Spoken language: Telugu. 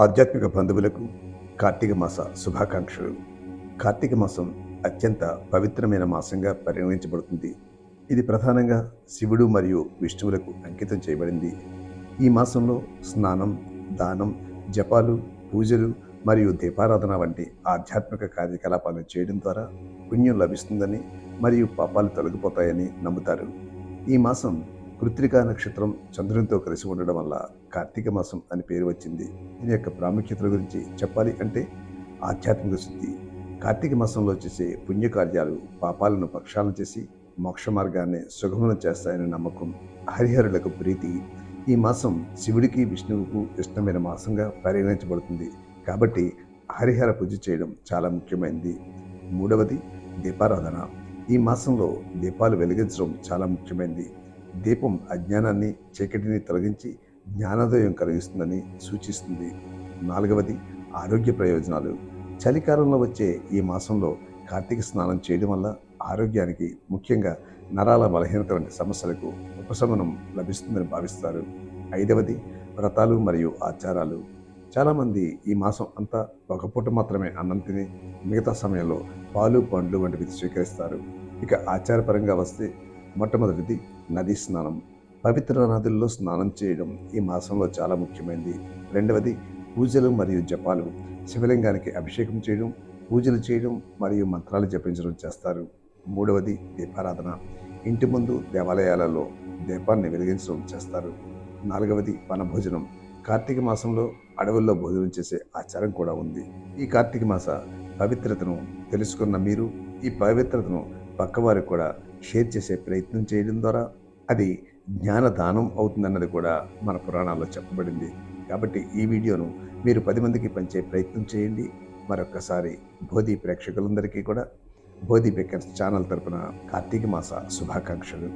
ఆధ్యాత్మిక బంధువులకు కార్తీక మాస శుభాకాంక్షలు. కార్తీక మాసం అత్యంత పవిత్రమైన మాసంగా పరిగణించబడుతుంది. ఇది ప్రధానంగా శివుడు మరియు విష్ణువులకు అంకితం చేయబడింది. ఈ మాసంలో స్నానం, దానం, జపాలు, పూజలు మరియు దీపారాధన వంటి ఆధ్యాత్మిక కార్యకలాపాలను చేయడం ద్వారా పుణ్యం లభిస్తుందని మరియు పాపాలు తొలగిపోతాయని నమ్ముతారు. ఈ మాసం కృత్తికా నక్షత్రం చంద్రునితో కలిసి ఉండడం వల్ల కార్తీక మాసం అని పేరు వచ్చింది. దీని యొక్క ప్రాముఖ్యతల గురించి చెప్పాలి అంటే ఆధ్యాత్మిక శుద్ధి. కార్తీక మాసంలో చేసే పుణ్యకార్యాలు పాపాలను ప్రక్షాళన చేసి మోక్ష మార్గాన్ని సుగమనం చేస్తాయని నమ్మకం. హరిహరులకు ప్రీతి. ఈ మాసం శివుడికి విష్ణువుకు ఇష్టమైన మాసంగా పరిగణించబడుతుంది కాబట్టి హరిహర పూజ చేయడం చాలా ముఖ్యమైనది. మూడవది దీపారాధన. ఈ మాసంలో దీపాలు వెలిగించడం చాలా ముఖ్యమైనది. దీపం అజ్ఞానాన్ని, చీకటిని తొలగించి జ్ఞానోదయం కలిగిస్తుందని సూచిస్తుంది. నాలుగవది ఆరోగ్య ప్రయోజనాలు. చలికాలంలో వచ్చే ఈ మాసంలో కార్తీక స్నానం చేయడం వల్ల ఆరోగ్యానికి, ముఖ్యంగా నరాల బలహీనత వంటి సమస్యలకు ఉపశమనం లభిస్తుందని భావిస్తారు. ఐదవది వ్రతాలు మరియు ఆచారాలు. చాలామంది ఈ మాసం అంతా ఒక పూట మాత్రమే అన్నం తిని మిగతా సమయంలో పాలు, పండ్లు వంటివి స్వీకరిస్తారు. ఇక ఆచారపరంగా వస్తే మొట్టమొదటిది నదీ స్నానం. పవిత్ర నదుల్లో స్నానం చేయడం ఈ మాసంలో చాలా ముఖ్యమైనది. రెండవది పూజలు మరియు జపాలు. శివలింగానికి అభిషేకం చేయడం, పూజలు చేయడం మరియు మంత్రాలు జపించడం చేస్తారు. మూడవది దీపారాధన. ఇంటి ముందు దేవాలయాలలో దీపాన్ని వెలిగించడం చేస్తారు. నాలుగవది వనభోజనం. కార్తీక మాసంలో అడవుల్లో భోజనం చేసే ఆచారం కూడా ఉంది. ఈ కార్తీక మాస పవిత్రతను తెలుసుకున్న మీరు ఈ పవిత్రతను పక్కవారికి కూడా షేర్ చేసే ప్రయత్నం చేయడం ద్వారా అది జ్ఞానదానం అవుతుందన్నది కూడా మన పురాణాల్లో చెప్పబడింది. కాబట్టి ఈ వీడియోను మీరు 10 మందికి పంచే ప్రయత్నం చేయండి. మరొక్కసారి బోధి ప్రేక్షకులందరికీ కూడా బోధి బేకర్స్ ఛానల్ తరపున కార్తీక మాస శుభాకాంక్షలు.